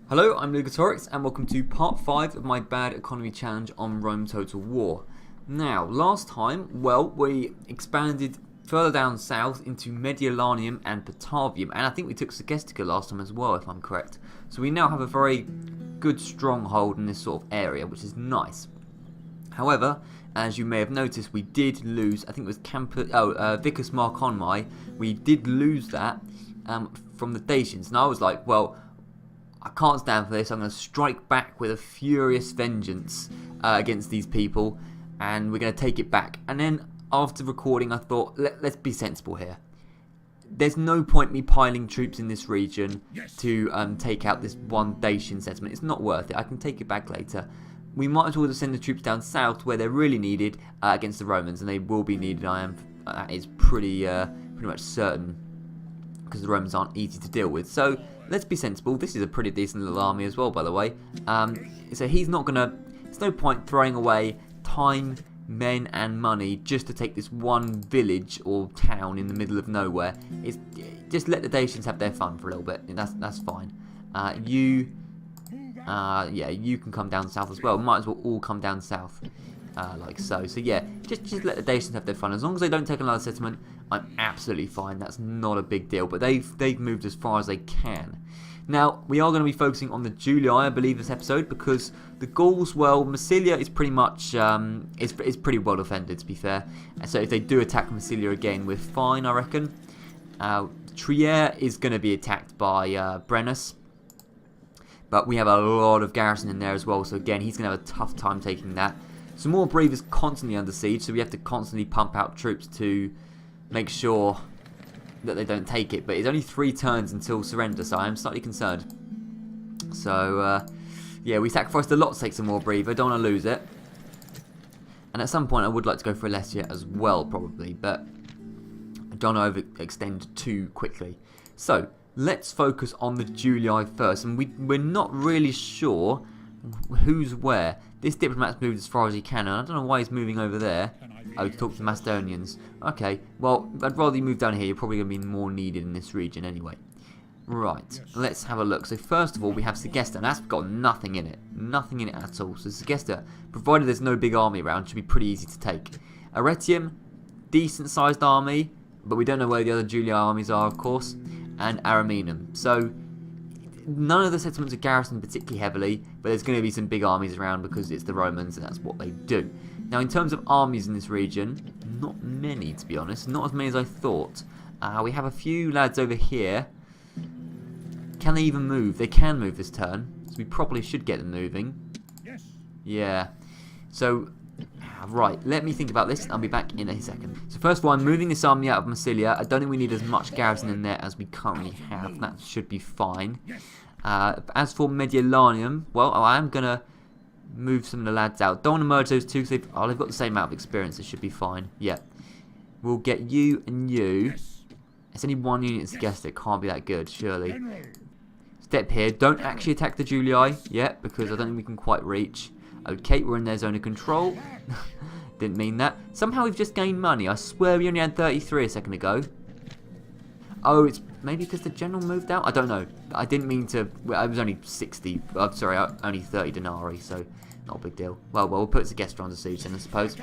Hello, I'm Lugatorix and welcome to part 5 of my bad economy challenge on Rome Total War. Now, last time, we expanded further down south into Mediolanum and Patavium, and I think we took Segestica last time as well, if I'm correct. So we now have a very good stronghold in this sort of area, which is nice. However, as you may have noticed, we did lose, I think it was Vicus Marconii, we did lose that from the Dacians, and I was like, well, I can't stand for this. I'm going to strike back with a furious vengeance against these people, and we're going to take it back. And then after recording, I thought, let's be sensible here. There's no point me piling troops in this region to take out this one Dacian settlement. It's not worth it. I can take it back later. We might as well just send the troops down south where they're really needed against the Romans, and they will be needed. That is pretty much certain, because the Romans aren't easy to deal with. So let's be sensible. This is a pretty decent little army as well, by the way. So he's not gonna. There's no point throwing away time, men, and money just to take this one village or town in the middle of nowhere. Just let the Dacians have their fun for a little bit. That's fine. You can come down south as well. Might as well all come down south, like so. So yeah, just let the Dacians have their fun. As long as they don't take another settlement, I'm absolutely fine. That's not a big deal. But they've moved as far as they can. Now we are going to be focusing on the Julii, I believe, this episode, because the Gauls, well, Massilia is pretty much is pretty well defended, to be fair. So if they do attack Massilia again, we're fine, I reckon. Trier is going to be attacked by Brennus. But we have a lot of garrison in there as well, so again, he's going to have a tough time taking that. So Moorbrave is constantly under siege, so we have to constantly pump out troops to make sure that they don't take it. But it's only 3 turns until surrender, so I am slightly concerned. So, yeah, we sacrificed a lot to take some Moorbrave. I don't want to lose it. And at some point, I would like to go for Alesia as well, probably, but I don't want to overextend too quickly. So let's focus on the Julii first, and we're not really sure who's where. This diplomat's moved as far as he can, and I don't know why he's moving over there. Oh, to talk to the Macedonians. Okay, well, I'd rather you move down here. You're probably going to be more needed in this region anyway. Right, let's have a look. So first of all, we have Segesta, and that's got nothing in it. Nothing in it at all. So Segesta, provided there's no big army around, should be pretty easy to take. Arretium, decent-sized army, but we don't know where the other Julii armies are, of course. And Ariminum. So none of the settlements are garrisoned particularly heavily, but there's going to be some big armies around because it's the Romans and that's what they do. Now in terms of armies in this region, not many, to be honest. Not as many as I thought. We have a few lads over here. Can they even move? They can move this turn, so we probably should get them moving. Yes. Yeah. So right, let me think about this. I'll be back in a second. So first of all, I'm moving this army out of Massilia. I don't think we need as much garrison in there as we currently have. That should be fine. As for Mediolanum, well, I am going to move some of the lads out. Don't want to merge those two, because they've got the same amount of experience. It should be fine. Yeah. We'll get you and you. It's only one unit to guess. It can't be that good, surely. Step here. Don't actually attack the Julii yet, because I don't think we can quite reach. Okay, we're in their zone of control. Didn't mean that. Somehow we've just gained money. I swear we only had 33 a second ago. Oh, it's maybe because the general moved out? I don't know. I didn't mean to. Well, I was only 60. I'm sorry, only 30 denarii, so not a big deal. Well, we'll put Segestra under siege then, I suppose.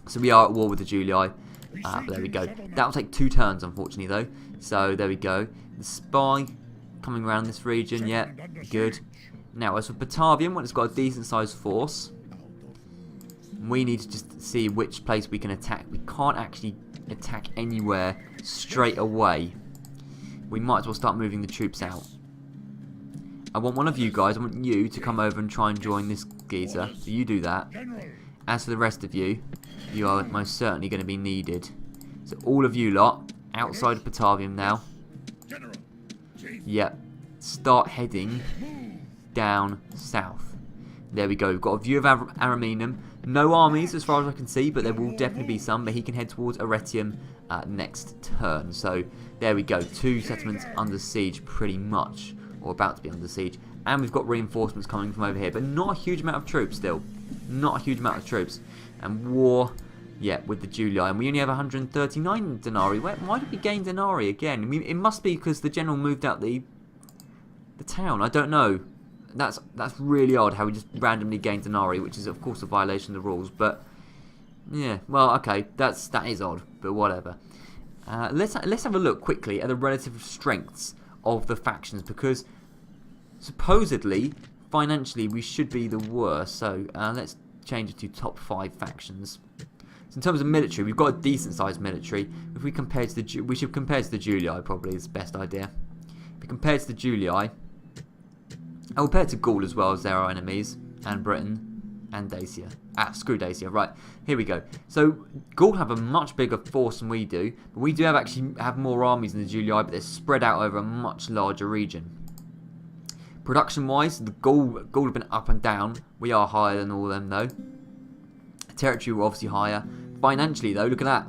So we are at war with the Julii. But there we go. That'll take 2 turns, unfortunately, though. So there we go. The spy coming around this region. Yeah, good. Now, as for Patavium, when it's got a decent-sized force, we need to just see which place we can attack. We can't actually attack anywhere straight away. We might as well start moving the troops out. I want one of you guys, I want you to come over and try and join this geezer. So you do that. As for the rest of you, you are most certainly going to be needed. So all of you lot, outside of Patavium now. Yep. Start heading down south. There we go. We've got a view of Ariminum. No armies as far as I can see, but there will definitely be some. But he can head towards Arretium next turn. So there we go. 2 settlements under siege pretty much, or about to be under siege. And we've got reinforcements coming from over here, but not a huge amount of troops still. Not a huge amount of troops. And war, yeah, with the Julii. And we only have 139 denarii. Why did we gain denarii again? I mean, it must be because the general moved out the town. I don't know. That's really odd how we just randomly gained Denari, which is of course a violation of the rules. But yeah, well, okay, that is odd, but whatever. Let's have a look quickly at the relative strengths of the factions, because supposedly financially we should be the worst. So let's change it to top 5 factions. So in terms of military, we've got a decent sized military. If we compare to the we should compare to the Julii, probably is the best idea. If we compare to the Julii, I'll compare to Gaul as well, as they're our enemies, and Britain and Dacia. Screw Dacia. Right, here we go. So Gaul have a much bigger force than we do, but we do actually have more armies than the Julii, but they're spread out over a much larger region. Production wise, the Gaul have been up and down. We are higher than all of them though. Territory we're obviously higher. Financially though, look at that.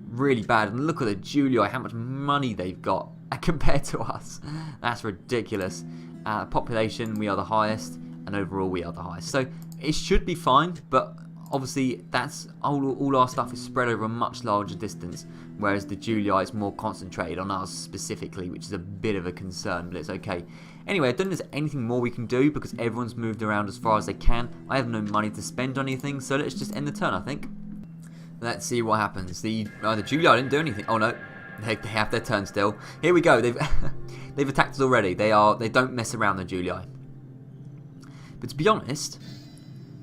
Really bad. And look at the Julii, how much money they've got compared to us. That's ridiculous. Population, we are the highest, and overall we are the highest. So it should be fine, but obviously that's all our stuff is spread over a much larger distance, whereas the Julii is more concentrated on us specifically, which is a bit of a concern, but it's okay. Anyway, I don't think there's anything more we can do because everyone's moved around as far as they can. I have no money to spend on anything, so let's just end the turn, I think. Let's see what happens. The Julii didn't do anything. Oh no, they have their turn still. Here we go. They've attacked us already. They don't mess around, the Julii. But to be honest,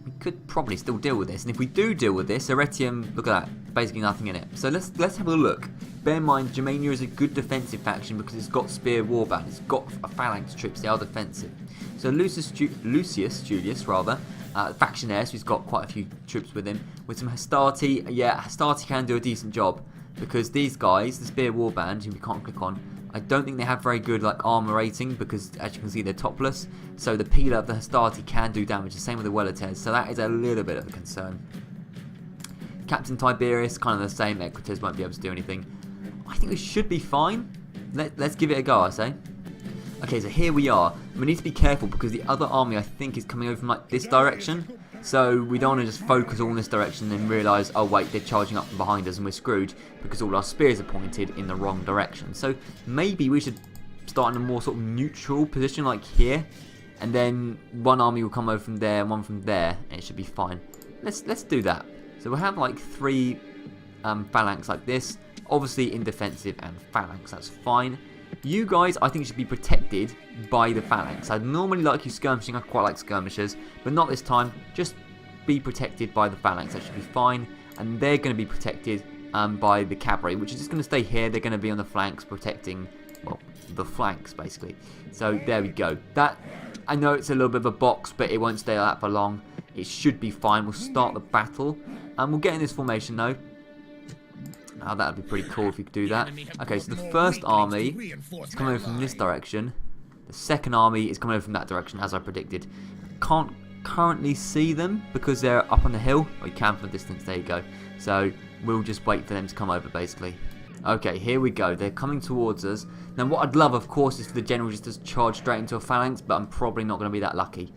we could probably still deal with this. And if we do deal with this, Arretium, look at that, basically nothing in it. So let's have a look. Bear in mind, Germania is a good defensive faction because it's got spear warband. It's got a phalanx troops. They are defensive. So Lucius Julius, factionaire, so he's got quite a few troops with him. With some Hastati, yeah, Hastati can do a decent job because these guys, the spear warband, who we can't click on, I don't think they have very good armor rating because, as you can see, they're topless. So the peeler of the Hastati can do damage. The same with the Weletes. So that is a little bit of a concern. Captain Tiberius, kind of the same. Equites won't be able to do anything. I think we should be fine. Let's give it a go, I say. Okay, so here we are. We need to be careful because the other army, I think, is coming over from this direction. So we don't want to just focus all in this direction and realise, oh wait, they're charging up from behind us and we're screwed because all our spears are pointed in the wrong direction. So maybe we should start in a more sort of neutral position like here, and then one army will come over from there and one from there, and it should be fine. Let's do that. So we'll have 3 phalanx like this, obviously in defensive and phalanx, that's fine. You guys, I think, should be protected by the phalanx. I'd normally like you skirmishing. I quite like skirmishers, but not this time. Just be protected by the phalanx. That should be fine. And they're going to be protected by the cavalry, which is just going to stay here. They're going to be on the flanks protecting, well, the flanks, basically. So there we go. That, I know it's a little bit of a box, but it won't stay like that for long. It should be fine. We'll start the battle. And we'll get in this formation, though. Oh, that would be pretty cool if we could do that. Okay, so the first army is coming over from this direction. The second army is coming over from that direction, as I predicted. Can't currently see them because they're up on the hill. Or you can from a distance, there you go. So we'll just wait for them to come over, basically. Okay, here we go. They're coming towards us. Now, what I'd love, of course, is for the general just to charge straight into a phalanx, but I'm probably not going to be that lucky.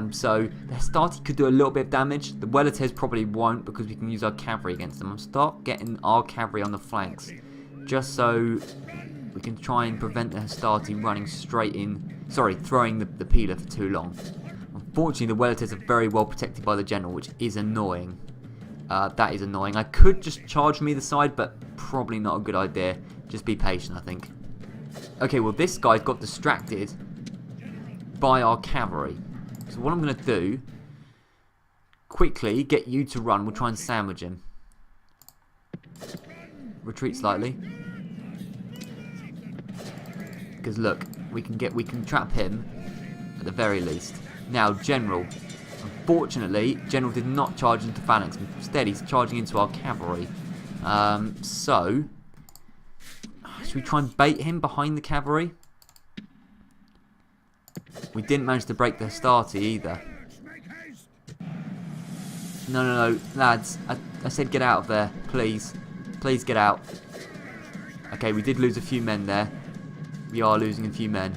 So the Hastati could do a little bit of damage. The Weletes probably won't because we can use our cavalry against them. I'm start getting our cavalry on the flanks just so we can try and prevent the Hastati running straight in. Sorry, throwing the peeler for too long. Unfortunately, the Weletes are very well protected by the general, which is annoying. That is annoying. I could just charge from either side, but probably not a good idea. Just be patient, I think. Okay, well, this guy's got distracted by our cavalry. So what I'm going to do, quickly get you to run. We'll try and sandwich him. Retreat slightly. Because look, we can trap him at the very least. Now, General. Unfortunately, General did not charge into phalanx. Instead, he's charging into our cavalry. So, should we try and bait him behind the cavalry? We didn't manage to break the Hastati either. No, lads. I said get out of there, please. Please get out. Okay, we did lose a few men there. We are losing a few men.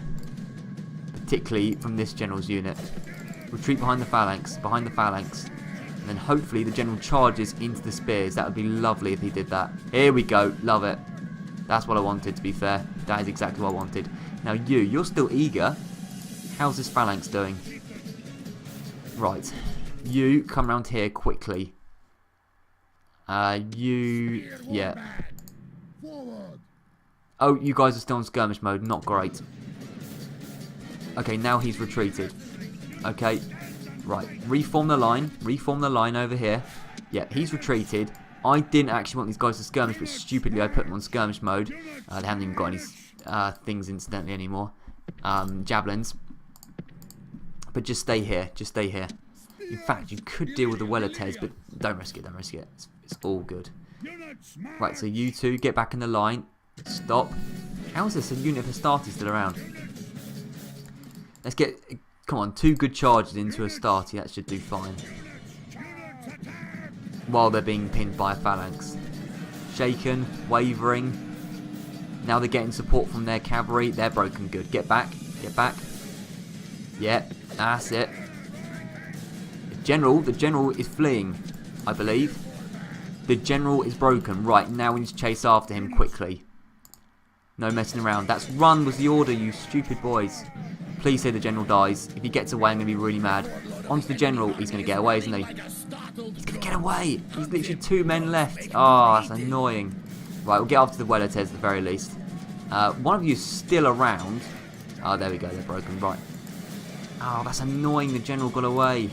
Particularly from this general's unit. Retreat behind the phalanx. And then hopefully the general charges into the spears. That would be lovely if he did that. Here we go. Love it. That's what I wanted, to be fair. That is exactly what I wanted. Now you're still eager. How's this phalanx doing? Right. You come around here quickly. Yeah. Oh, you guys are still in skirmish mode. Not great. Okay, now he's retreated. Okay. Right. Reform the line. Reform the line over here. Yeah, he's retreated. I didn't actually want these guys to skirmish, but stupidly I put them on skirmish mode. They haven't even got any things incidentally anymore. Javelins. But just stay here. Just stay here. In fact, you could deal with the Wellertes, but don't risk it. Don't risk it. It's all good. Right, so you two get back in the line. Stop. How is this a unit of Astarte still around? Let's get... Come on, 2 good charges into Astarte. That should do fine. While they're being pinned by a phalanx. Shaken, wavering. Now they're getting support from their cavalry. They're broken good. Get back. Get back. Yeah, that's it. The general is fleeing, I believe. The general is broken. Right, now we need to chase after him quickly. No messing around. That's run was the order, you stupid boys. Please say the general dies. If he gets away, I'm going to be really mad. Onto the general. He's going to get away, isn't he? He's going to get away. He's literally 2 men left. Oh, that's annoying. Right, we'll get after the Wellertes at the very least. One of you is still around. Oh, there we go. They're broken. Right. Oh, that's annoying. The general got away.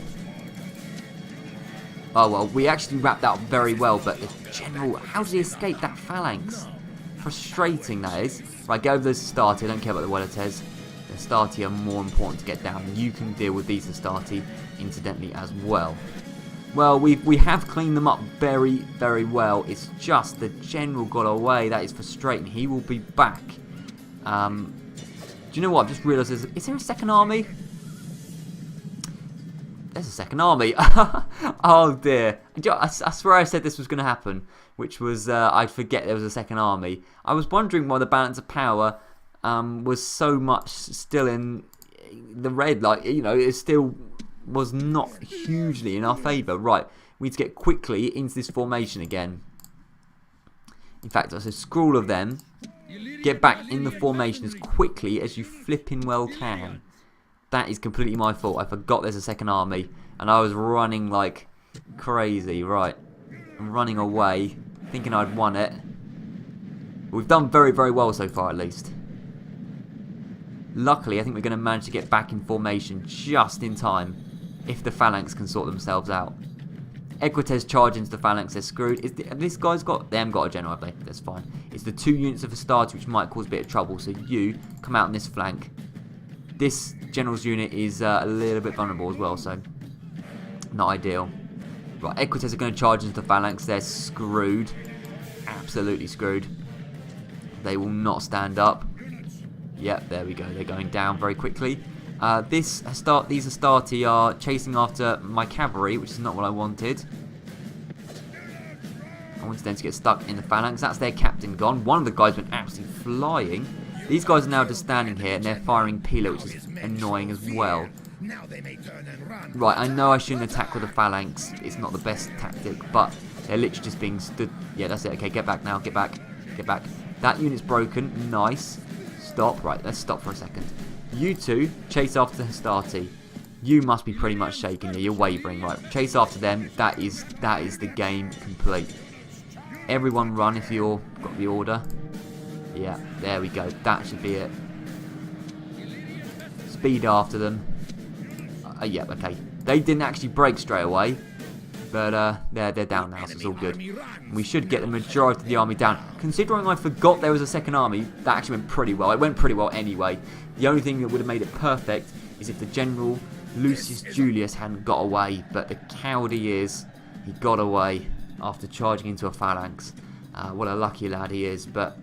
Oh, well, we actually wrapped that up very well, but the general... How did he escape that phalanx? Frustrating, that is. Right, get over those Astarte. I don't care about the Wellertes. The Astarte are more important to get down. You can deal with these Astarte, incidentally, as well. Well, we have cleaned them up very, very well. It's just the general got away. That is frustrating. He will be back. Do you know what? I've just realised, is there a second army? There's a second army. Oh dear. I swear I said this was going to happen, which was I forget there was a second army. I was wondering why the balance of power was so much still in the red. Like, you know, it still was not hugely in our favour. Right, we need to get quickly into this formation again. In fact, I said screw all of them. Get back in the formation as quickly as you flipping well can. That is completely my fault. I forgot there's a second army. And I was running like crazy. Right. I'm running away. Thinking I'd won it. We've done very, very well so far at least. Luckily, I think we're going to manage to get back in formation just in time. If the phalanx can sort themselves out. Equites charge into the phalanx. They're screwed. This guy's got... They haven't got a general, have they? That's fine. It's the 2 units of Astarte which might cause a bit of trouble. So you come out on this flank. This general's unit is a little bit vulnerable as well, so not ideal. Right, Equites are going to charge into the phalanx. They're screwed. Absolutely screwed. They will not stand up. Yep, there we go. They're going down very quickly. These Astarte are chasing after my cavalry, which is not what I wanted. I wanted them to get stuck in the phalanx. That's their captain gone. One of the guys went absolutely flying. These guys are now just standing here and they're firing Pila, which is annoying as well. Right, I know I shouldn't attack with a phalanx. It's not the best tactic, but they're literally just being stood. Yeah, that's it. Okay, get back now. Get back. Get back. That unit's broken. Nice. Stop. Right, let's stop for a second. You two chase after the Astarte. You must be pretty much shaking here. You're wavering. Right, chase after them. That is the game complete. Everyone run if you've got the order. Yeah, there we go. That should be it. Speed after them. Yeah, okay. They didn't actually break straight away. But they're down now, so it's all good. We should get the majority of the army down. Considering I forgot there was a second army, that actually went pretty well. It went pretty well anyway. The only thing that would have made it perfect is if the General Lucius Julius hadn't got away. But the coward he is, he got away after charging into a phalanx. What a lucky lad he is. But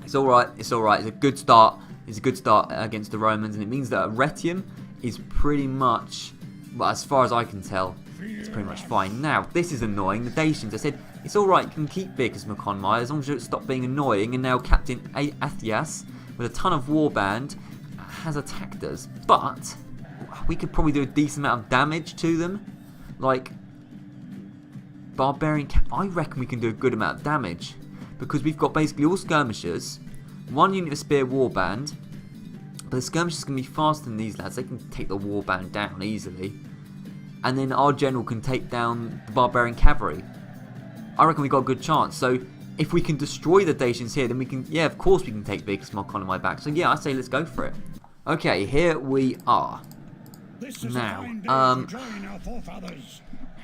it's alright. It's alright. It's a good start. It's a good start against the Romans. And it means that Arretium is pretty much, well, as far as I can tell, it's pretty much fine. Now, this is annoying. The Dacians, I said, it's alright, you can keep Vicus Maconmai as long as you stop being annoying. And now Captain Athias, with a ton of warband, has attacked us. But we could probably do a decent amount of damage to them. Like, Barbarian I reckon we can do a good amount of damage. Because we've got basically all skirmishers, 1 unit of spear warband, But the skirmishers can be faster than these lads. They can take the warband down easily. And then our general can take down the barbarian cavalry. I reckon we got a good chance. So if we can destroy the Dacians here, then we can, yeah, of course we can take biggest mock on my back. So yeah, I say let's go for it. Okay, here we are. Now, how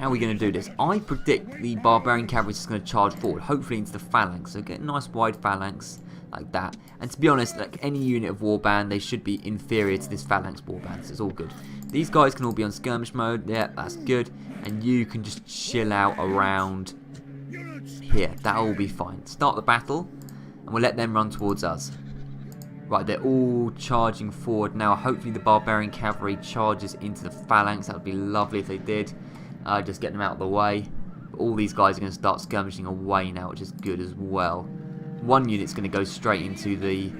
are we going to do this? I predict the barbarian cavalry is going to charge forward, hopefully into the phalanx. So get a nice wide phalanx like that. And to be honest, like any unit of warband, they should be inferior to this phalanx warband. So it's all good. These guys can all be on skirmish mode. Yeah, that's good. And you can just chill out around here. That'll all be fine. Start the battle, and we'll let them run towards us. Right, they're all charging forward now. Hopefully the barbarian cavalry charges into the phalanx. That would be lovely if they did. Just get them out of the way. But all these guys are going to start skirmishing away now, which is good as well. One unit's going to go straight into the...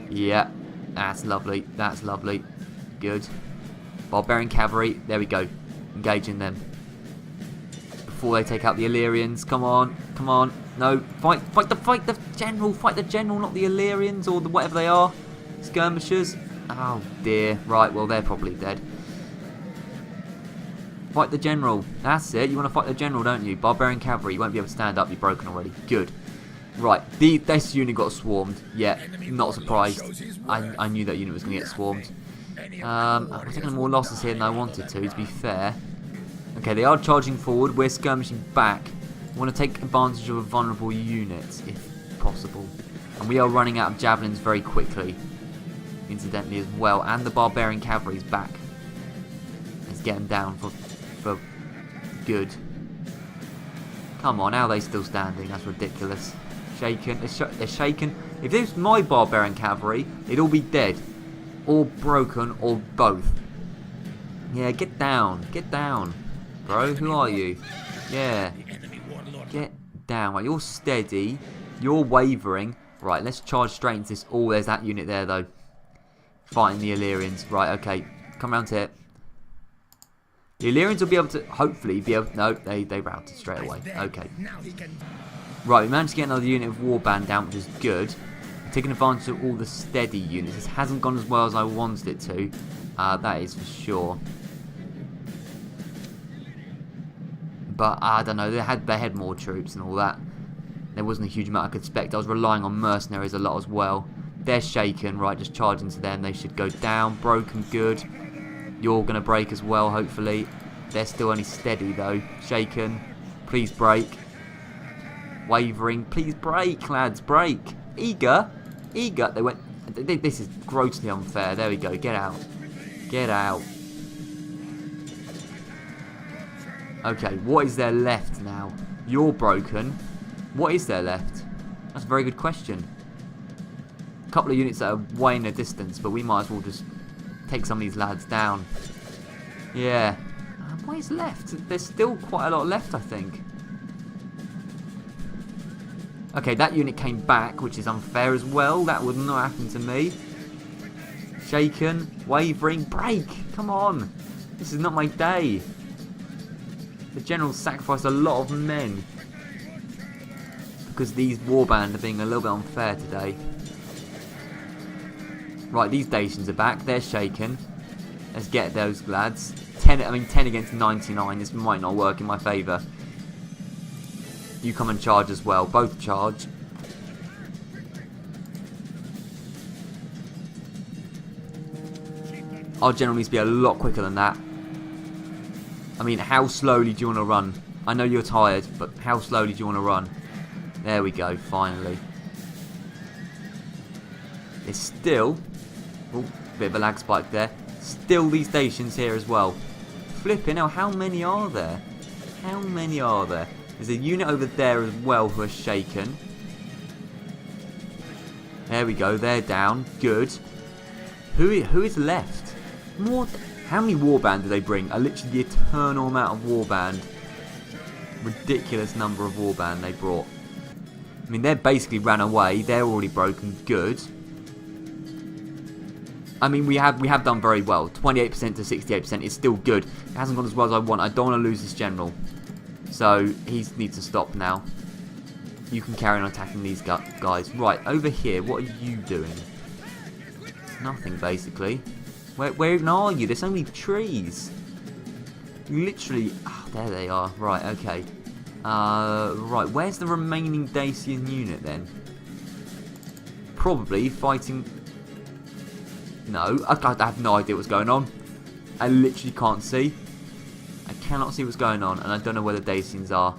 Yeah, that's lovely. That's lovely. Good. Barbarian cavalry. There we go. Engaging them. Before they take out the Illyrians. Come on. Come on. No. Fight the general. Fight the general, not the Illyrians or the whatever they are. Skirmishers. Oh, dear. Right, well, they're probably dead. Fight the general. That's it. You want to fight the general, don't you? Barbarian cavalry. You won't be able to stand up. You're broken already. Good. Right. This unit got swarmed. Yeah. Not surprised. I knew that unit was going to get swarmed. We're taking more losses here than I wanted to be fair. Okay, they are charging forward. We're skirmishing back. We want to take advantage of a vulnerable unit, if possible. And we are running out of javelins very quickly, incidentally, as well. And the barbarian cavalry is back. Let's get them down for good. Come on, how are they still standing? That's ridiculous. Shaken. They're shaken. If this was my barbarian cavalry, they'd all be dead. Or broken, or both. Yeah, get down. Get down. Bro, who are you? Yeah. Get down. Right, you're steady. You're wavering. Right, let's charge straight into this. Oh, there's that unit there, though. Fighting the Illyrians. Right, okay. Come round here. The Illyrians will be able to, hopefully, be able to... No, they routed straight away. Okay. Right, we managed to get another unit of warband down, which is good. Taking advantage of all the steady units. This hasn't gone as well as I wanted it to. That is for sure. But I don't know. They had more troops and all that. There wasn't a huge amount I could expect. I was relying on mercenaries a lot as well. They're shaken. Right, just charge into them. They should go down. Broken, good. You're going to break as well, hopefully. They're still only steady, though. Shaken. Please break. Wavering. Please break, lads. Break. Eager. Eager. They went... This is grossly unfair. There we go. Get out. Get out. Okay, what is there left now? You're broken. What is there left? That's a very good question. A couple of units that are way in the distance, but we might as well just take some of these lads down. Yeah. What is left? There's still quite a lot left, I think. Okay, that unit came back, which is unfair as well. That would not happen to me. Shaken, wavering, break! Come on! This is not my day. The general sacrificed a lot of men because these warband are being a little bit unfair today. Right, these Dacians are back. They're shaken. Let's get those lads. 10 against 99. This might not work in my favour. You come and charge as well. Both charge. Our general needs to be a lot quicker than that. I mean, how slowly do you want to run? I know you're tired, but how slowly do you want to run? There we go, finally. It's still... Oh, bit of a lag spike there. Still these Dacians here as well. Flipping hell, how many are there? How many are there? There's a unit over there as well who are shaken. There we go, they're down. Good. Who is left? More... How many warband do they bring? Literally the eternal amount of warband. Ridiculous number of warband they brought. I mean, they basically ran away. They're already broken. Good. I mean, we have done very well. 28% to 68% is still good. It hasn't gone as well as I want. I don't want to lose this general. So, he needs to stop now. You can carry on attacking these guys. Right, over here, what are you doing? Nothing, basically. Where even are you? There's so many trees. Literally... Oh, there they are. Right, okay. Right, where's the remaining Dacian unit, then? Probably fighting... No, I have no idea what's going on. I literally can't see. I cannot see what's going on, and I don't know where the Dacians are.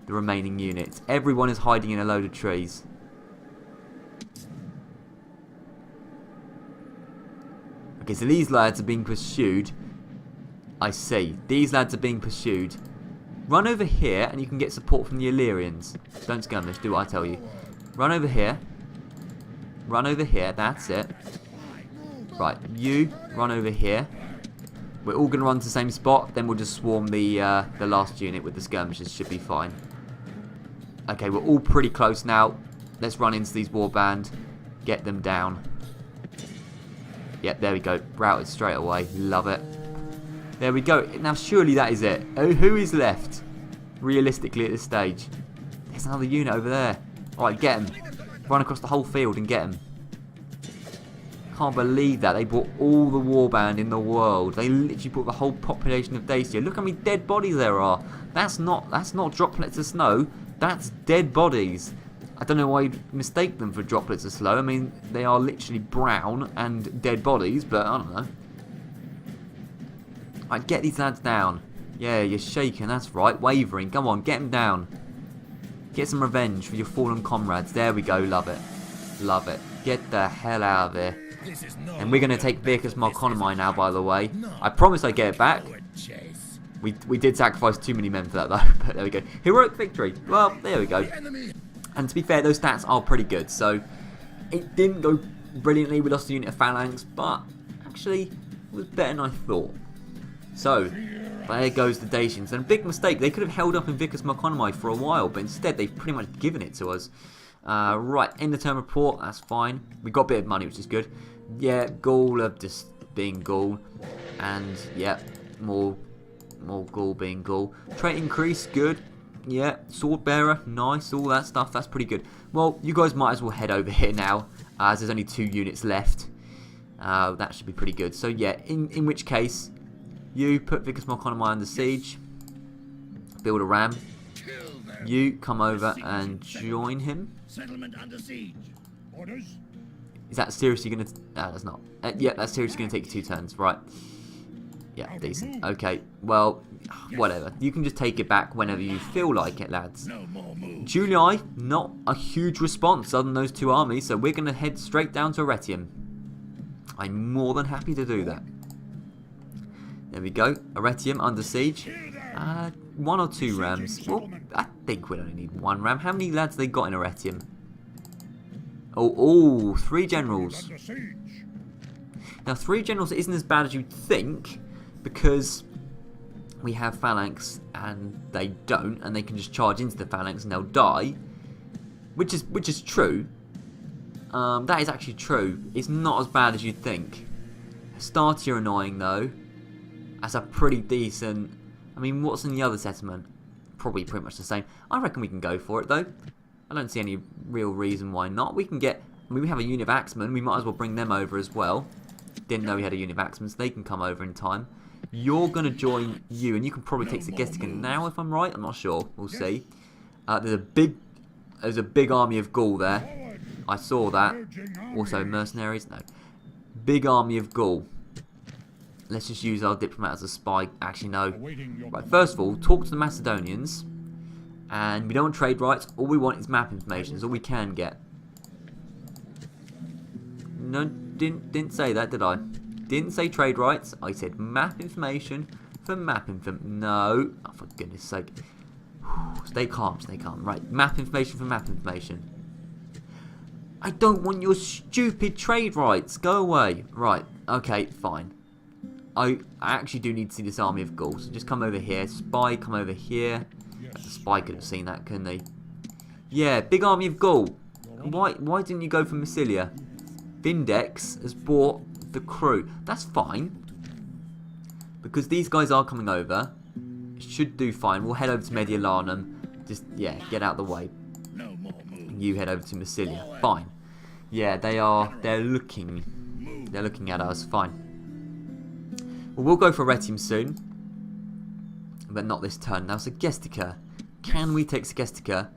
The remaining units. Everyone is hiding in a load of trees. Okay, so these lads are being pursued. I see. These lads are being pursued. Run over here, and you can get support from the Illyrians. Don't skirmish, do what I tell you. Run over here. Run over here, that's it. Right, you run over here. We're all going to run to the same spot, then we'll just swarm the last unit with the skirmishers. Should be fine. Okay, we're all pretty close now. Let's run into these warband. Get them down. Yep, there we go. Routed straight away. Love it. There we go. Now, surely that is it. Oh, who is left? Realistically, at this stage. There's another unit over there. Alright, get him. Run across the whole field and get him. Can't believe that. They brought all the warband in the world. They literally brought the whole population of Dacia. Look how many dead bodies there are. That's not droplets of snow. That's dead bodies. I don't know why you'd mistake them for droplets of snow. I mean, they are literally brown and dead bodies, but I don't know. Right, get these lads down. Yeah, you're shaking, that's right. Wavering. Come on, get them down. Get some revenge for your fallen comrades. There we go, love it. Love it. Get the hell out of here. And we're going to take Vicus Marconomi now, by the way. I promise I get it back. We did sacrifice too many men for that, though. But there we go. Heroic victory. Well, there we go. And to be fair, those stats are pretty good. So, it didn't go brilliantly. We lost a unit of phalanx. But, actually, it was better than I thought. So, there goes the Dacians. And a big mistake. They could have held up in Vicus Marconomi for a while. But instead, they've pretty much given it to us. Right, end the term report. That's fine. We got a bit of money, which is good. Yeah, Gaul are just being Gaul. And, yeah, more Gaul being Gaul. Trait increase, good. Yeah, sword bearer, nice, all that stuff, that's pretty good. Well, you guys might as well head over here now, as there's only 2 units left. That should be pretty good. So yeah, in which case, you put Vicus Marconomi under siege, build a ram. You come over and join him. Settlement under siege. Orders? Is that seriously going to... No, that's not. Yeah, that's seriously going to take you 2 turns, right. Yeah, decent. Okay, well, whatever. You can just take it back whenever you feel like it, lads. Julii, not a huge response other than those 2 armies, so we're going to head straight down to Arretium. I'm more than happy to do that. There we go. Arretium under siege. 1 or 2 rams. Well, I think we'll only need 1 ram. How many lads they got in Arretium? Oh, 3 generals. Now, 3 generals isn't as bad as you'd think, because we have phalanx and they don't, and they can just charge into the phalanx and they'll die, which is true. That is actually true. It's not as bad as you'd think. Hastati are annoying though. That's a pretty decent. I mean, what's in the other settlement? Probably pretty much the same. I reckon we can go for it though. I don't see any real reason why not. We can get. I mean, we have a unit of axemen. We might as well bring them over as well. Didn't know we had a unit of axemen, so they can come over in time. You're going to join you, and you can probably take Segestican now, if I'm right. I'm not sure. We'll see. There's a big army of Gaul there. I saw that. Also mercenaries. No. Big army of Gaul. Let's just use our diplomat as a spy. Actually, no. Right, first of all, talk to the Macedonians. And we don't want trade rights. All we want is map information. Is all we can get. No, didn't say that, did I? Didn't say trade rights. I said map information for map info. No. Oh, for goodness sake. Stay calm, stay calm. Right, map information for map information. I don't want your stupid trade rights. Go away. Right, okay, fine. I actually do need to see this army of Gauls. So just come over here. Spy, come over here. The spy could have seen that, couldn't they? Yeah, big army of Gaul. Why didn't you go for Massilia? Vindex has bought the crew. That's fine. Because these guys are coming over. It should do fine. We'll head over to Mediolanum. Just, yeah, get out of the way. You head over to Massilia. Fine. Yeah, they're looking They're looking at us. Fine. Well, we'll go for Retium soon. But not this turn. Now, Segestica. Can we take Segestica?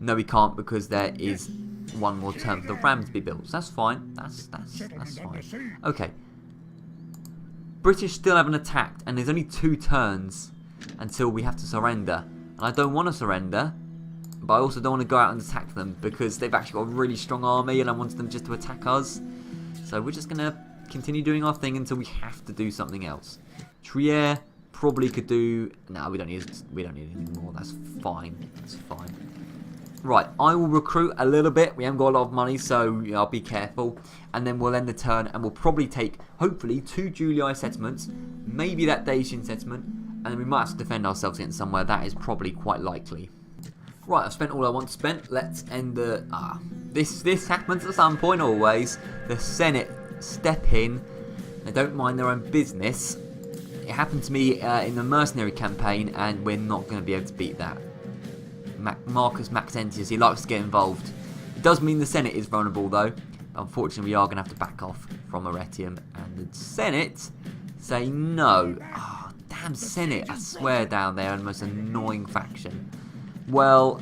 No, we can't because there is one more turn for the ram to be built. So that's fine. That's fine. Okay. British still haven't attacked, and there's only 2 turns until we have to surrender. And I don't want to surrender, but I also don't want to go out and attack them because they've actually got a really strong army, and I want them just to attack us. So we're just gonna continue doing our thing until we have to do something else. Trier probably could do. No, we don't need any more. That's fine. That's fine. Right, I will recruit a little bit. We haven't got a lot of money, so I'll be careful. And then we'll end the turn, and we'll probably take, hopefully, 2 Julii settlements, maybe that Dacian settlement, and then we might have to defend ourselves against somewhere. That is probably quite likely. Right, I've spent all I want to spend. Let's end the... This happens at some point always. The Senate step in. They don't mind their own business. It happened to me in the mercenary campaign, and we're not going to be able to beat that. Marcus Maxentius, he likes to get involved. It does mean the Senate is vulnerable though. Unfortunately, we are going to have to back off from Arretium. And the Senate say no. Oh, damn Senate, I swear down there, the most annoying faction. Well,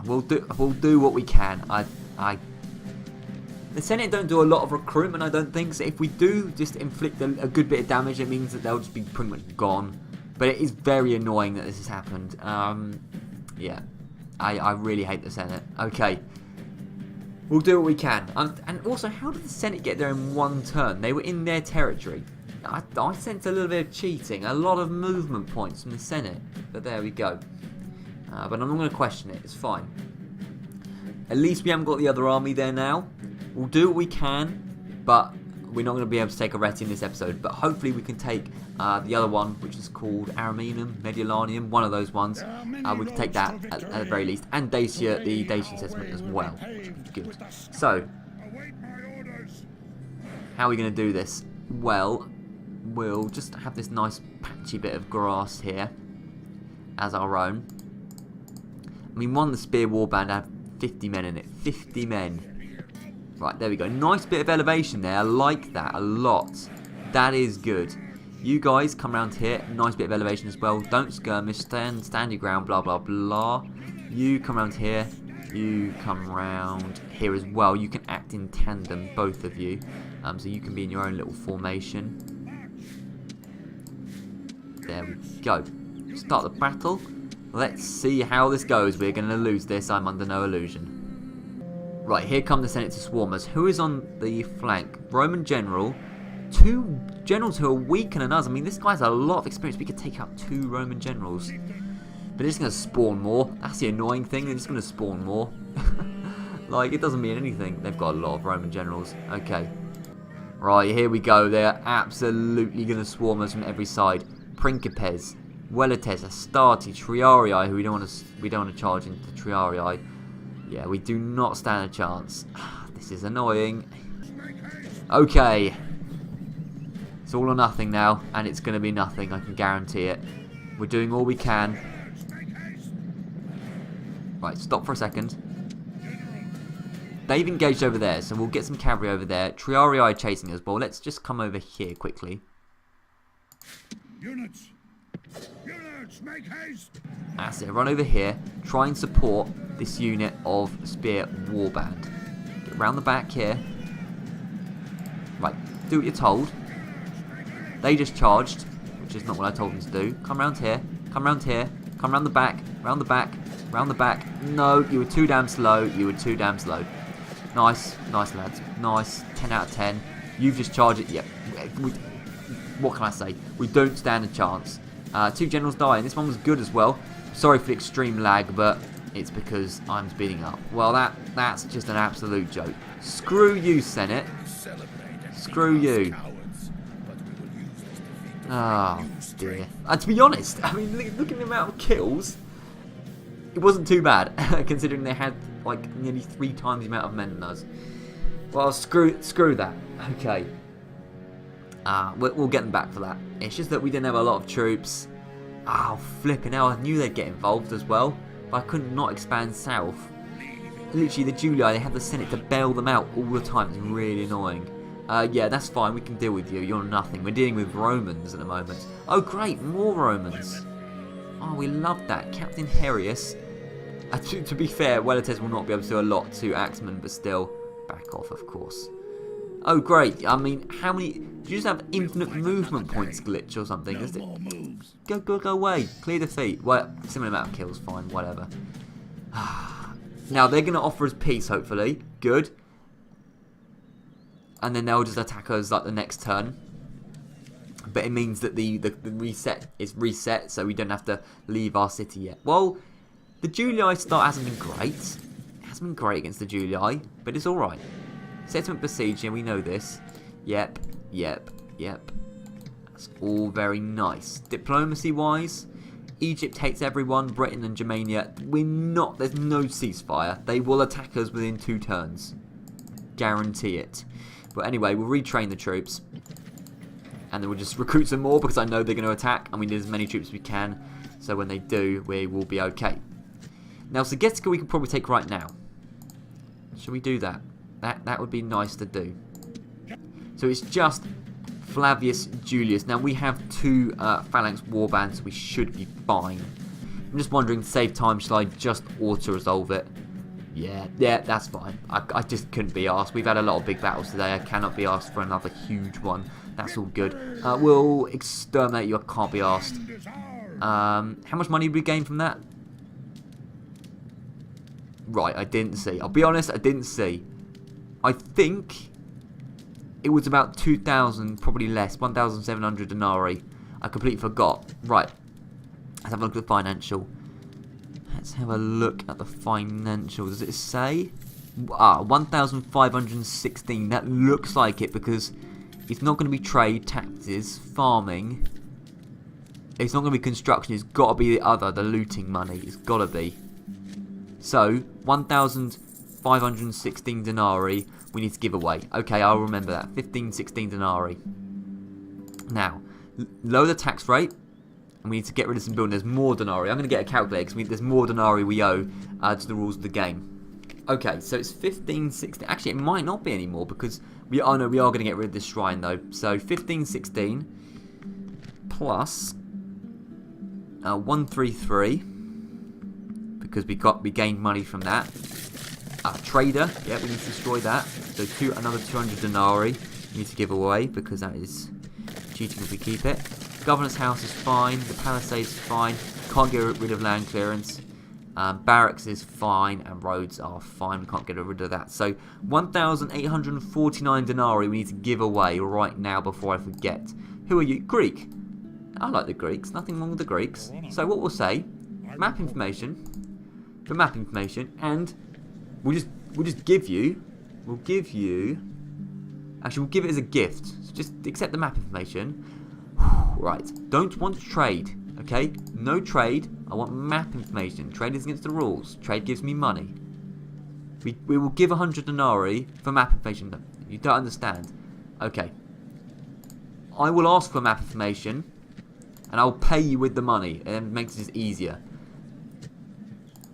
we'll do what we can. The Senate don't do a lot of recruitment, I don't think. So if we do just inflict a good bit of damage, it means that they'll just be pretty much gone. But it is very annoying that this has happened. Yeah, I really hate the Senate. Okay, we'll do what we can. And also, how did the Senate get there in 1 turn? They were in their territory. I sense a little bit of cheating. A lot of movement points from the Senate. But there we go. But I'm not going to question it. It's fine. At least we haven't got the other army there now. We'll do what we can, but we're not going to be able to take Arreti in this episode. But hopefully we can take the other one, which is called Ariminum, Mediolanium, one of those ones. We can take that at the very least. And Dacia, the Dacian settlement as well, which is good. So, how are we going to do this? Well, we'll just have this nice patchy bit of grass here as our own. I mean, the spear warband had 50 men in it. 50 men. Right, there we go. Nice bit of elevation there. I like that a lot. That is good. You guys come around here. Nice bit of elevation as well. Don't skirmish. Stand your ground. Blah, blah, blah. You come around here. You come around here as well. You can act in tandem, both of you. So you can be in your own little formation. There we go. Start the battle. Let's see how this goes. We're going to lose this. I'm under no illusion. Right, here come the Senate to swarm us. Who is on the flank? Roman general. 2 generals who are weaker than us. I mean, this guy's a lot of experience. We could take out 2 Roman generals. But it's going to spawn more. That's the annoying thing. They're just going to spawn more. Like, it doesn't mean anything. They've got a lot of Roman generals. Okay. Right, here we go. They're absolutely going to swarm us from every side. Principes, Velites, Astarte, Triarii, who we don't want to charge into Triarii. Yeah, we do not stand a chance. This is annoying. Okay. It's all or nothing now, and it's going to be nothing, I can guarantee it. We're doing all we can. Right, stop for a second. They've engaged over there, so we'll get some cavalry over there. Triarii chasing us. Well, let's just come over here quickly. Units, make haste! That's it, run over here. Try and support this unit of spear warband. Get round the back here. Right, do what you're told. They just charged, which is not what I told them to do. Come round here, come round here, come round the back, round the back, round the back. No, you were too damn slow, you were too damn slow. Nice, nice lads, nice, 10 out of 10. You've just charged it, yep. What can I say? We don't stand a chance. 2 generals dying. This one was good as well. Sorry for the extreme lag, but it's because I'm speeding up. Well, that's just an absolute joke. Screw you, Senate. Screw you. Oh, dear. To be honest, I mean, look at the amount of kills. It wasn't too bad, considering they had, like, nearly 3 times the amount of men than us. Well, screw that. Okay. We'll get them back for that. It's just that we didn't have a lot of troops. Oh, flipping hell. I knew they'd get involved as well. But I could not expand south. literally the Julii, they have the Senate to bail them out all the time. It's really annoying. Yeah, that's fine. We can deal with you. You're nothing. We're dealing with Romans at the moment. Oh, great. More Romans. Oh, we love that. Captain Herius. To be fair, Welates will not be able to do a lot to Axeman, but still, back off, of course. Oh, great. I mean, how many... Do you just have infinite movement points glitch or something? Does it... Go away. Clear defeat. Well, similar amount of kills. Fine, whatever. Now, they're going to offer us peace, hopefully. Good. And then they'll just attack us like the next turn. But it means that the reset is reset, so we don't have to leave our city yet. Well, the Julii start hasn't been great. It hasn't been great against the Julii, but it's alright. Settlement besieged, yeah, we know this. Yep. That's all very nice. Diplomacy-wise, Egypt hates everyone, Britain and Germania. There's no ceasefire. They will attack us within 2 turns. Guarantee it. But anyway, we'll retrain the troops. And then we'll just recruit some more because I know they're going to attack. And we need as many troops as we can. So when they do, we will be okay. Now, Segetica we can probably take right now. Shall we do that? That would be nice to do. So it's just Flavius Julius. Now, we have 2 phalanx warbands, so we should be fine. I'm just wondering, to save time, shall I just auto-resolve it? Yeah, that's fine. I just couldn't be asked. We've had a lot of big battles today. I cannot be asked for another huge one. That's all good. We'll exterminate you. I can't be asked. How much money did we gain from that? Right, I didn't see. I'll be honest, I didn't see. I think it was about 2,000, probably less. 1,700 denarii. I completely forgot. Right. Let's have a look at the financial. Let's have a look at the financial. Does it say? 1,516. That looks like it because it's not going to be trade, taxes, farming. It's not going to be construction. It's got to be the other, the looting money. It's got to be. So, 1,516 denarii we need to give away. Okay, I'll remember that. 16 denarii. Now, lower the tax rate. And we need to get rid of some building. There's more denarii. I'm going to get a calculator because there's more denarii we owe to the rules of the game. Okay, so it's 1516. Actually, it might not be anymore because we are going to get rid of this shrine though. So 1516 plus 133 because we gained money from that. Trader, yeah, we need to destroy that. So another 200 denarii we need to give away because that is cheating if we keep it. Governor's house is fine. The palisade is fine. Can't get rid of land clearance. Barracks is fine. And roads are fine. We can't get rid of that. So 1,849 denarii we need to give away right now before I forget. Who are you? Greek. I like the Greeks. Nothing wrong with the Greeks. So what we'll say, map information. For map information. And we'll just give you. Actually, we'll give it as a gift. So just accept the map information. Right, don't want to trade, okay? No trade, I want map information. Trade is against the rules. Trade gives me money. We will give 100 denarii for map information. No, you don't understand. Okay. I will ask for map information, and I'll pay you with the money, and it makes it easier.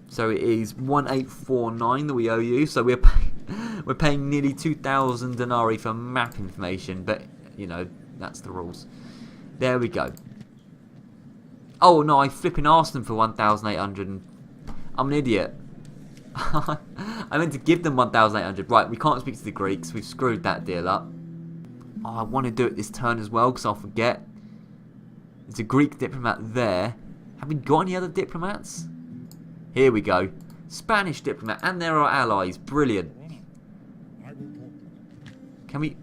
So it is 1,849 that we owe you, so we're paying nearly 2,000 denarii for map information, but, you know, that's the rules. There we go. Oh no, I flipping asked them for 1,800. I'm an idiot. I meant to give them 1,800. Right, we can't speak to the Greeks. We've screwed that deal up. Oh, I want to do it this turn as well because I'll forget. There's a Greek diplomat there. Have we got any other diplomats? Here we go. Spanish diplomat. And there are allies. Brilliant. Can we...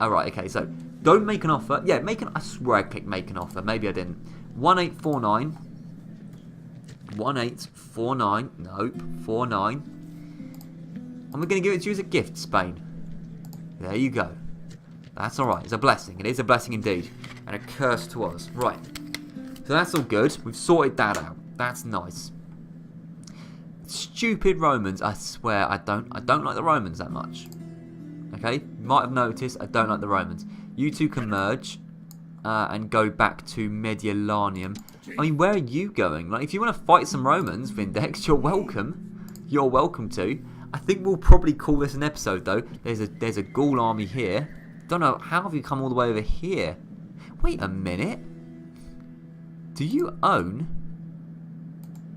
Alright, okay, so... Don't make an offer. Yeah, I swear I clicked make an offer. Maybe I didn't. 1,849. 1,849. Nope. 49. And we're going to give it to you as a gift, Spain. There you go. That's alright. It's a blessing. It is a blessing indeed. And a curse to us. Right. So that's all good. We've sorted that out. That's nice. Stupid Romans. I swear I don't like the Romans that much. Okay? You might have noticed I don't like the Romans. You two can merge and go back to Mediolanium. I mean, where are you going? Like, if you want to fight some Romans, Vindex, you're welcome. You're welcome to. I think we'll probably call this an episode, though. There's a Gaul army here. Don't know, how have you come all the way over here? Wait a minute. Do you own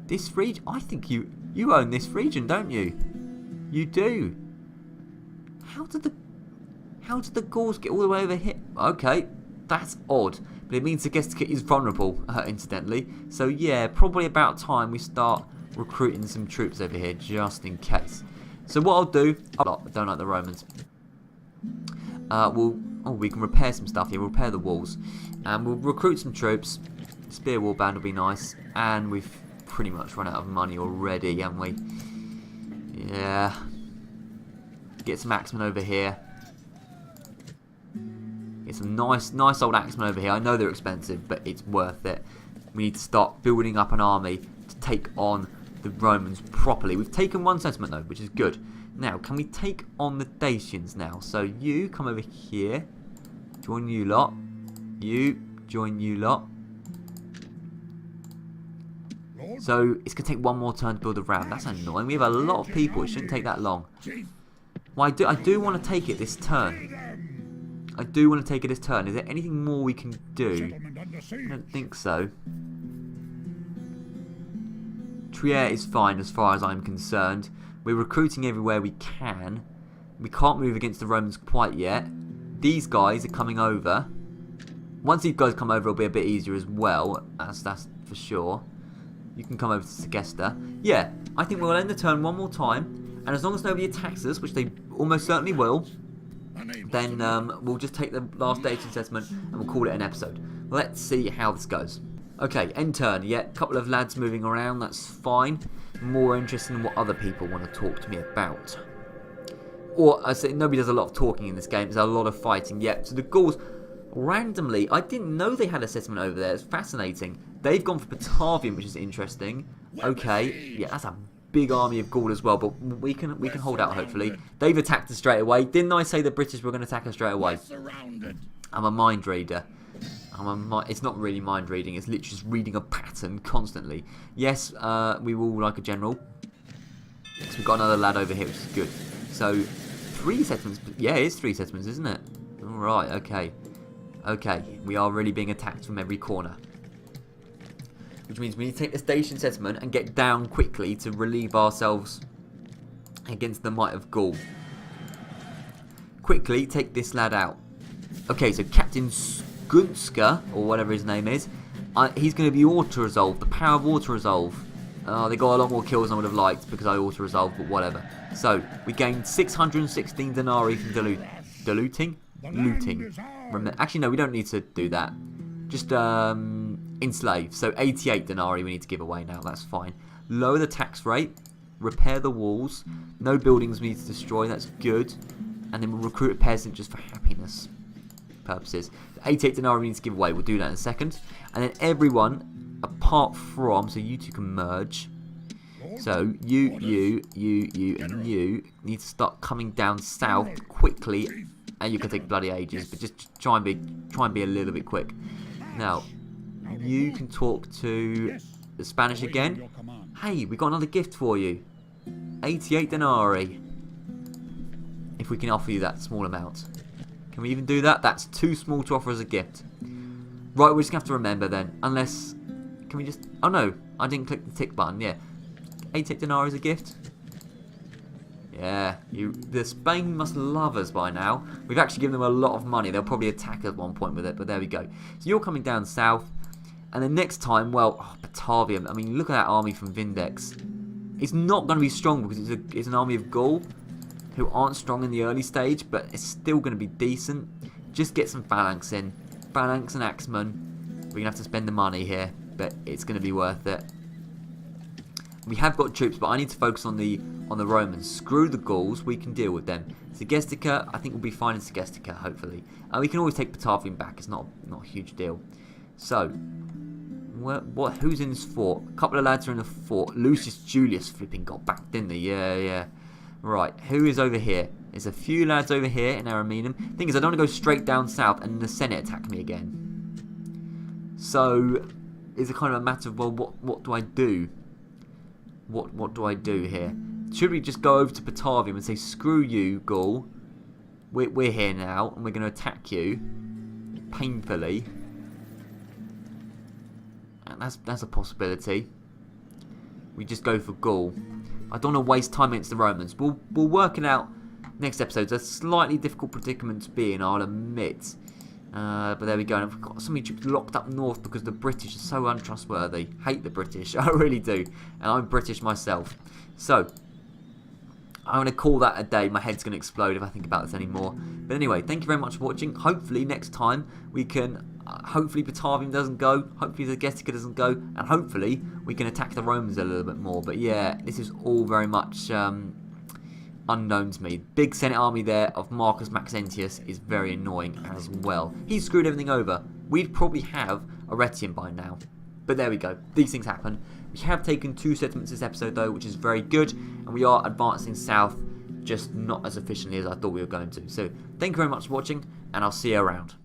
this region? I think you own this region, don't you? You do. How did the Gauls get all the way over here? Okay, that's odd. But it means the Gestica is vulnerable, incidentally. So yeah, probably about time we start recruiting some troops over here, just in case. So what I'll do... Oh, I don't like the Romans. We can repair some stuff here. We'll repair the walls. And we'll recruit some troops. Spear warband will be nice. And we've pretty much run out of money already, haven't we? Yeah. Get some axemen over here. Get some nice old axemen over here. I know they're expensive, but it's worth it. We need to start building up an army to take on the Romans properly. We've taken one settlement though, which is good. Now, can we take on the Dacians now? So you come over here. Join you lot. You join you lot. So it's going to take one more turn to build a ram. That's annoying. We have a lot of people. It shouldn't take that long. Well, I do want to take it this turn. I do want to take it this turn. Is there anything more we can do? I don't think so. Trier is fine as far as I'm concerned. We're recruiting everywhere we can. We can't move against the Romans quite yet. These guys are coming over. Once these guys come over, it'll be a bit easier as well. That's for sure. You can come over to Segesta. Yeah, I think we'll end the turn one more time. And as long as nobody attacks us, which they almost certainly will, then we'll just take the last Dacian settlement and we'll call it an episode. Let's see how this goes. Okay, end turn. Yeah, couple of lads moving around. That's fine. More interested in what other people want to talk to me about. Or, I say, nobody does a lot of talking in this game. There's a lot of fighting. Yeah, so the Gauls, randomly, I didn't know they had a settlement over there. It's fascinating. They've gone for Batavium, which is interesting. Okay, yeah, that's a big army of Gaul as well, but we can hold out, hopefully. They've attacked us straight away. Didn't I say the British were going to attack us straight away? I'm a mind reader. It's not really mind reading, it's literally just reading a pattern constantly. Yes, we will like a general. So we've got another lad over here, which is good. So, 3 settlements. Yeah, it is 3 settlements, isn't it? Alright, okay. Okay, we are really being attacked from every corner. Which means we need to take this Dacian settlement and get down quickly to relieve ourselves against the might of Gaul. Quickly take this lad out. Okay, so Captain Gunska, or whatever his name is, he's going to be auto-resolve, the power of auto-resolve. They got a lot more kills than I would have liked because I auto-resolve, but whatever. So, we gained 616 denarii from diluting? Looting. Actually, no, we don't need to do that. Just enslave. So, 88 denarii we need to give away now, that's fine. Lower the tax rate. Repair the walls. No buildings we need to destroy, that's good. And then we'll recruit a peasant just for happiness purposes. 88 denarii we need to give away. We'll do that in a second. And then everyone, apart from, so you two can merge. So you, and you need to start coming down south quickly. And you can take bloody ages, but just try and be a little bit quick. Now, you can talk to the Spanish again. Hey, we got another gift for you. 88 denarii. If we can offer you that small amount. Can we even do that? That's too small to offer as a gift. Right, we're just going to have to remember then. Unless... Can we just... Oh no, I didn't click the tick button. Yeah. 88 denarii is a gift. Yeah. The Spain must love us by now. We've actually given them a lot of money. They'll probably attack at one point with it, but there we go. So you're coming down south. And then next time, well, Batavium. I mean, look at that army from Vindex. It's not going to be strong because it's an army of Gaul who aren't strong in the early stage, but it's still going to be decent. Just get some phalanx in. Phalanx and axemen. We're going to have to spend the money here, but it's going to be worth it. We have got troops, but I need to focus on the Romans. Screw the Gauls, we can deal with them. Segestica, I think we'll be fine in Segestica, hopefully. We can always take Batavium back, it's not a huge deal. So, who's in this fort? A couple of lads are in the fort. Lucius Julius flipping got back, didn't he? Yeah. Right, who is over here? There's a few lads over here in Ariminum. Thing is, I don't want to go straight down south and the Senate attack me again. So, it's a kind of a matter of, well, what do I do? What do I do here? Should we just go over to Batavium and say, screw you, Gaul. We're here now, and we're going to attack you painfully. And that's a possibility. We just go for Gaul. I don't want to waste time against the Romans. We'll work it out next episode. It's a slightly difficult predicament to be in, I'll admit. But there we go. And I've got so many troops locked up north because the British are so untrustworthy. Hate the British. I really do. And I'm British myself. So, I'm going to call that a day. My head's going to explode if I think about this anymore. But anyway, thank you very much for watching. Hopefully next time we can... hopefully Batavium doesn't go. Hopefully the Getica doesn't go. And hopefully we can attack the Romans a little bit more. But yeah, this is all very much unknown to me. Big Senate army there of Marcus Maxentius is very annoying as well. He screwed everything over. We'd probably have Arretium by now. But there we go. These things happen. We have taken 2 settlements this episode though, which is very good. And we are advancing south, just not as efficiently as I thought we were going to. So thank you very much for watching, and I'll see you around.